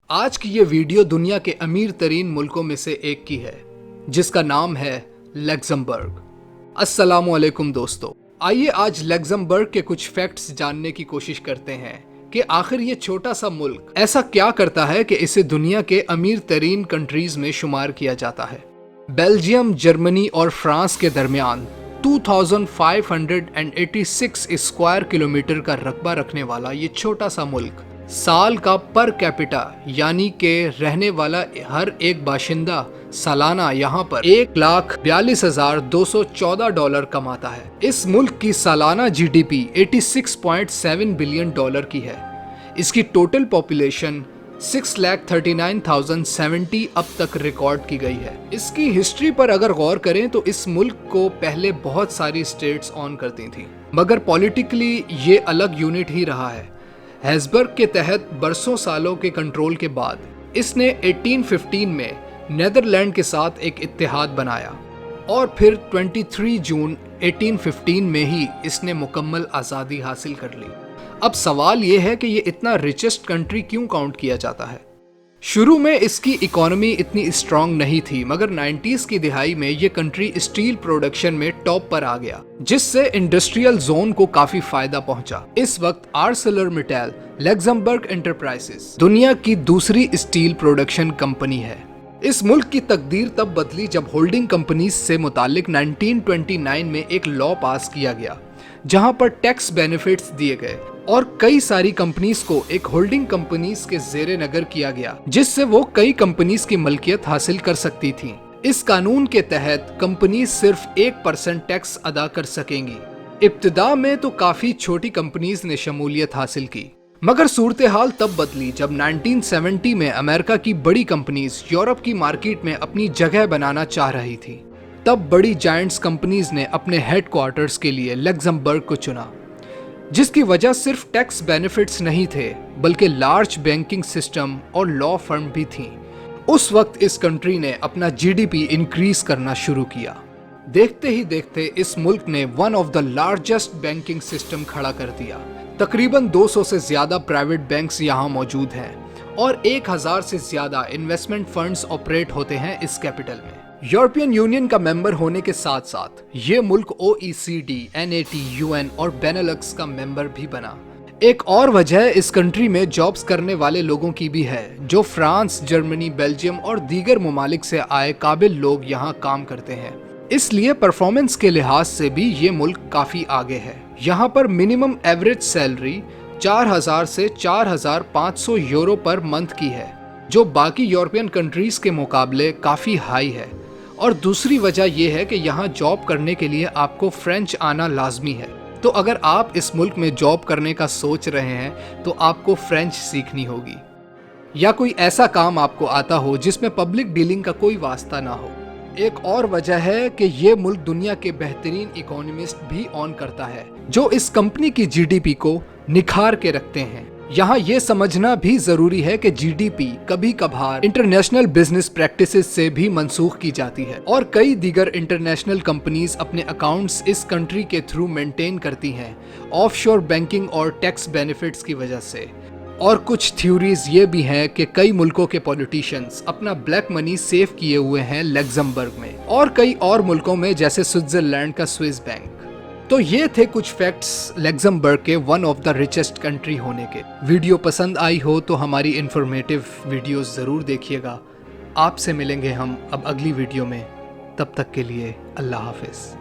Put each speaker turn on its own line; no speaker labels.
आज की ये वीडियो दुनिया के अमीर तरीन मुल्कों में से एक की है जिसका नाम है लग्जमबर्ग। अस्सलामुअलैकुम दोस्तों, आइए आज लग्जमबर्ग के कुछ फैक्ट्स जानने की कोशिश करते हैं कि आखिर ये छोटा सा मुल्क ऐसा क्या करता है कि इसे दुनिया के अमीर तरीन कंट्रीज में शुमार किया जाता है। बेल्जियम, जर्मनी और फ्रांस के दरमियान 2586 स्क्वायर किलोमीटर का रकबा रखने वाला ये छोटा सा मुल्क साल का पर कैपिटा यानी के रहने वाला हर एक बाशिंदा सालाना यहाँ पर $1,42,214 कमाता है। इस मुल्क की सालाना जीडीपी 86.7 बिलियन डॉलर की है। इसकी टोटल पॉपुलेशन 6,39,070 अब तक रिकॉर्ड की गई है। इसकी हिस्ट्री पर अगर गौर करें तो इस मुल्क को पहले बहुत सारी स्टेट्स ऑन करती थी, मगर पॉलिटिकली ये अलग यूनिट ही रहा है। हैब्सबर्ग के तहत बरसों सालों के कंट्रोल के बाद इसने 1815 में नेदरलैंड के साथ एक इत्तेहाद बनाया और फिर 23 जून 1815 में ही इसने मुकम्मल आज़ादी हासिल कर ली। अब सवाल ये है कि ये इतना रिचेस्ट कंट्री क्यों काउंट किया जाता है। शुरू में इसकी इकोनॉमी इतनी स्ट्रांग नहीं थी, मगर 90s की दिहाई में ये कंट्री स्टील प्रोडक्शन में टॉप पर आ गया, जिससे इंडस्ट्रियल जोन को काफी फायदा पहुंचा। इस वक्त आर्सेलरमिटल लग्जमबर्ग एंटरप्राइजेस दुनिया की दूसरी स्टील प्रोडक्शन कंपनी है। इस मुल्क की तकदीर तब बदली जब होल्डिंग कंपनीज से मुतालिक 1929 में एक लॉ पास किया गया, जहां पर टैक्स बेनिफिट्स दिए गए और कई सारी कंपनीज को एक होल्डिंग कंपनीज के जेरे नगर किया गया, जिससे वो कई कंपनीज की मलकियत हासिल कर सकती थीं। इस कानून के तहत कंपनी सिर्फ 1% टैक्स अदा कर सकेंगी। इब्तिदा में तो काफी छोटी कंपनीज ने शमूलियत हासिल की, मगर सूरत हाल तब बदली जब 1970 में अमेरिका की बड़ी कंपनीज यूरोप की मार्केट में अपनी जगह बनाना चाह रही थी। तब बड़ी जायंट्स कंपनीज ने अपने हेडक्वार्टर्स के लिए लग्जमबर्ग को चुना, जिसकी वजह सिर्फ टैक्स बेनिफिट्स नहीं थे बल्कि लार्ज बैंकिंग सिस्टम और लॉ फर्म भी थी। उस वक्त इस कंट्री ने अपना जीडीपी इंक्रीज करना शुरू किया। देखते ही देखते इस मुल्क ने one of the largest banking system खड़ा कर दिया। तकरीबन 200 से ज्यादा प्राइवेट बैंक्स यहाँ मौजूद हैं और 1000 से ज्यादा इन्वेस्टमेंट फंड्स ऑपरेट होते हैं इस कैपिटल में। यूरोपियन यूनियन का मेंबर होने के साथ साथ ये मुल्क OECD, NAT, UN और बेनेलक्स का मेंबर भी बना। एक और वजह इस कंट्री में जॉब्स करने वाले लोगों की भी है, जो फ्रांस, जर्मनी, बेल्जियम और दीगर ममालिक से आए काबिल लोग यहाँ काम करते हैं। इसलिए परफॉर्मेंस के लिहाज से भी ये मुल्क काफी आगे है। यहाँ पर मिनिमम एवरेज सैलरी 4,000 से 4,500 यूरो पर मंथ की है, जो बाकी यूरोपियन कंट्रीज के मुकाबले काफी हाई है। और दूसरी वजह यह है कि यहाँ जॉब करने के लिए आपको फ्रेंच आना लाजमी है। तो अगर आप इस मुल्क में जॉब करने का सोच रहे हैं तो आपको फ्रेंच सीखनी होगी, या कोई ऐसा काम आपको आता हो जिसमें पब्लिक डीलिंग का कोई वास्ता ना हो। एक और वजह है कि ये मुल्क दुनिया के बेहतरीन इकोनॉमिस्ट भी ऑन करता है, जो इस कंपनी की जीडीपी को निखार के रखते हैं। यहाँ ये समझना भी जरूरी है कि जीडीपी कभी कभार इंटरनेशनल बिजनेस प्रैक्टिसेस से भी मनसूख की जाती है और कई दीगर इंटरनेशनल कंपनीज अपने अकाउंट्स इस कंट्री के थ्रू मेंटेन करती हैं, ऑफशोर बैंकिंग और टैक्स बेनिफिट्स की वजह से। और कुछ थ्योरीज ये भी हैं कि कई मुल्कों के पॉलिटिशियंस अपना ब्लैक मनी सेव किए हुए हैं लग्जमबर्ग में और कई और मुल्कों में, जैसे स्विट्जरलैंड का स्विस बैंक। तो ये थे कुछ फैक्ट्स लग्जमबर्ग के one of the richest country होने के। वीडियो पसंद आई हो तो हमारी इंफॉर्मेटिव वीडियोस ज़रूर देखिएगा। आपसे मिलेंगे हम अब अगली वीडियो में। तब तक के लिए अल्लाह हाफिज़।